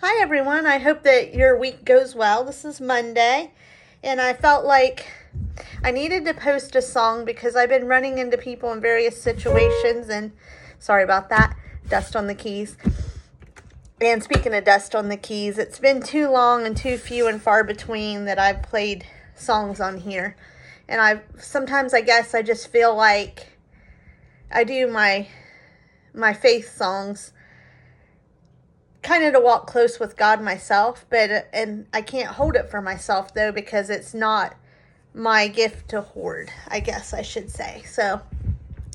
Hi, everyone. I hope that your week goes well. This is Monday, and I felt like I needed to post a song because I've been running into people in various situations, and sorry about that, dust on the keys. And speaking of dust on the keys, it's been too long and too few and far between that I've played songs on here. And I guess I just feel like I do my faith songs kind of to walk close with God myself, and I can't hold it for myself though because it's not my gift to hoard, I guess I should say. So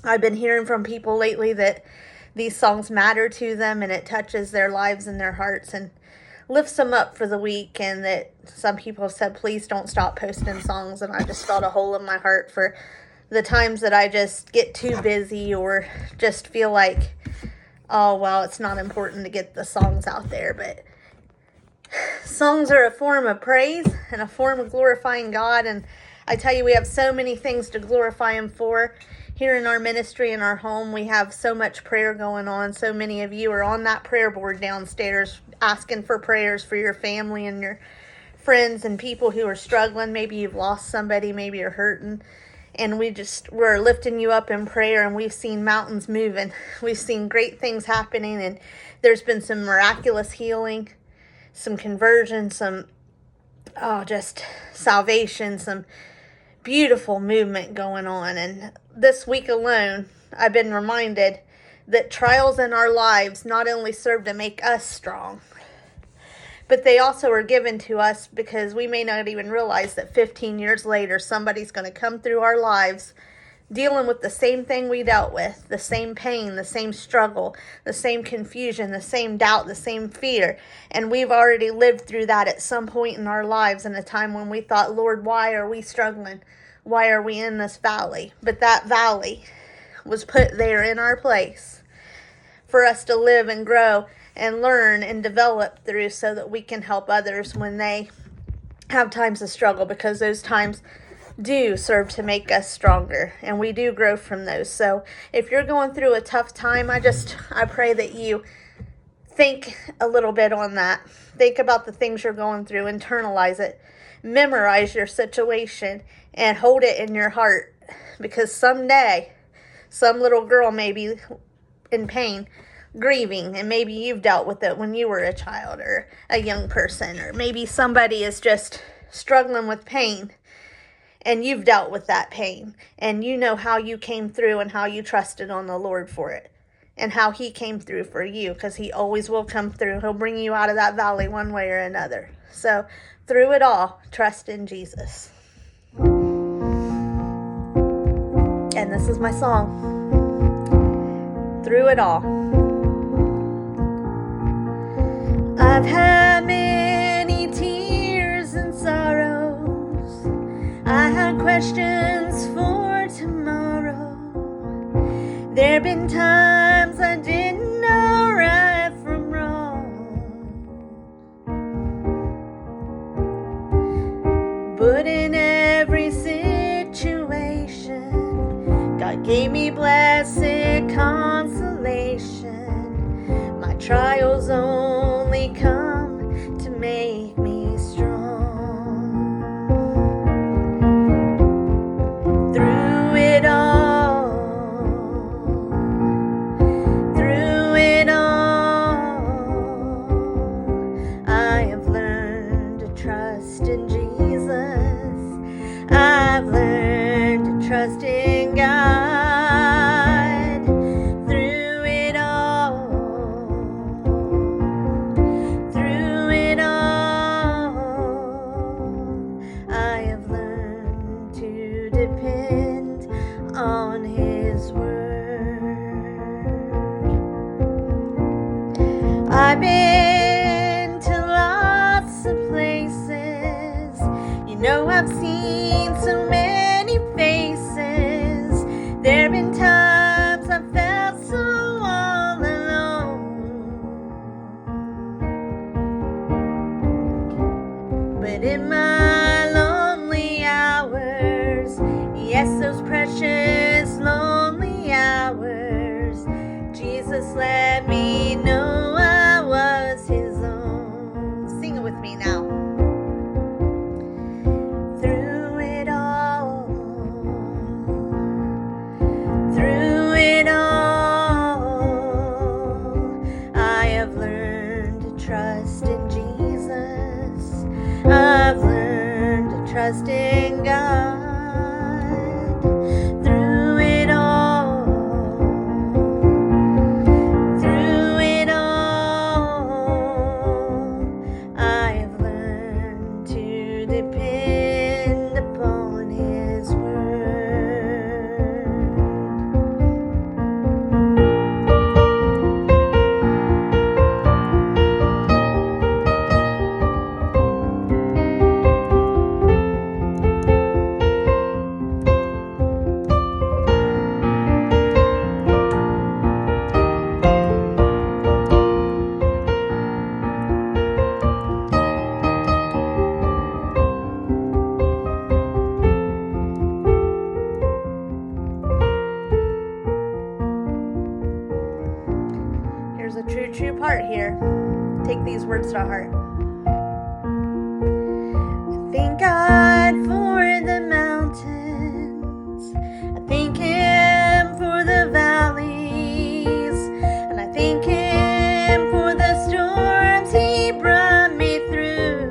I've been hearing from people lately that these songs matter to them and it touches their lives and their hearts and lifts them up for the week, and that some people have said, please don't stop posting songs, and I just felt a hole in my heart for the times that I just get too busy or just feel like, oh, well, it's not important to get the songs out there. But songs are a form of praise and a form of glorifying God. And I tell you, we have so many things to glorify Him for. Here in our ministry, in our home, we have so much prayer going on. So many of you are on that prayer board downstairs asking for prayers for your family and your friends and people who are struggling. Maybe you've lost somebody, maybe you're hurting. And we're lifting you up in prayer, and we've seen mountains moving. We've seen great things happening, and there's been some miraculous healing, some conversion, some just salvation, some beautiful movement going on. And this week alone, I've been reminded that trials in our lives not only serve to make us strong, but they also are given to us because we may not even realize that 15 years later, somebody's going to come through our lives dealing with the same thing we dealt with, the same pain, the same struggle, the same confusion, the same doubt, the same fear. And we've already lived through that at some point in our lives, in a time when we thought, Lord, why are we struggling? Why are we in this valley? But that valley was put there in our place for us to live and grow and learn and develop through, so that we can help others when they have times of struggle, because those times do serve to make us stronger, and we do grow from those. So if you're going through a tough time, I pray that you think a little bit on that. Think about the things you're going through, internalize it, memorize your situation, and hold it in your heart, because someday some little girl may be in pain, grieving, and maybe you've dealt with it when you were a child or a young person, or maybe somebody is just struggling with pain and you've dealt with that pain, and you know how you came through and how you trusted on the Lord for it, and how He came through for you, because He always will come through. He'll bring you out of that valley one way or another. So through it all, trust in Jesus. And this is my song, Through It All. I've had many tears and sorrows. I had questions for tomorrow. There've been times I didn't know right from wrong. But in every situation, God gave me blessed consolation. My trials only come to make me strong. Through it all, I have learned to trust in Jesus. I've learned to trust in God. On His word, I've been to lots of places. You know, I've seen so many faces. There've been times I felt so all alone. But in my lonely hours, yes, those precious lonely hours, Jesus let me know I was His own. trust in God. Through it all, I've learned to depend upon His word. Here's a true part here. Take these words to heart. Thank God for the mountains. I thank Him for the valleys. And I thank Him for the storms He brought me through.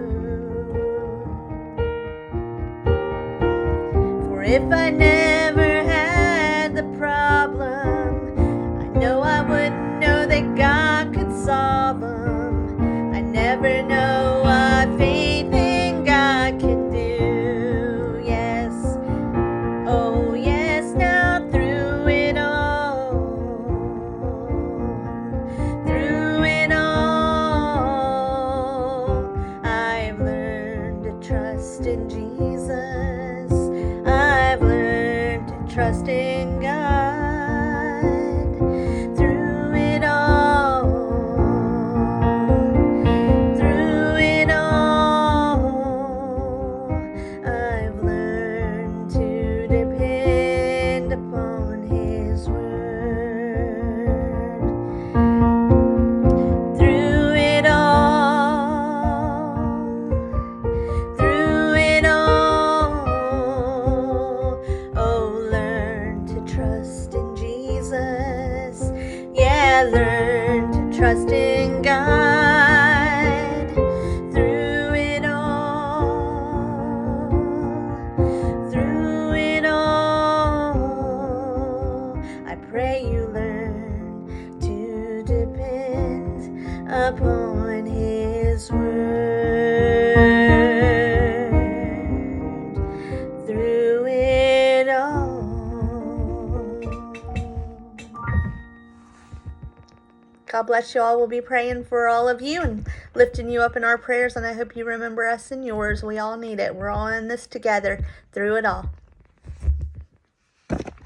For if I never had the problem, I know I wouldn't know that God could solve them. I never know what faith in God can do. Yes, oh yes, now through it all, I've learned to trust in Jesus. I've learned to trust in God. Through it all, I've learned to depend upon His word. Through it all, oh, learn to trust in Jesus. Yeah, learn to trust in God. Through it all, I pray you learn to depend upon His word. Through it all. God bless you all. We'll be praying for all of you and lifting you up in our prayers, and I hope you remember us in yours. We all need it. We're all in this together through it all.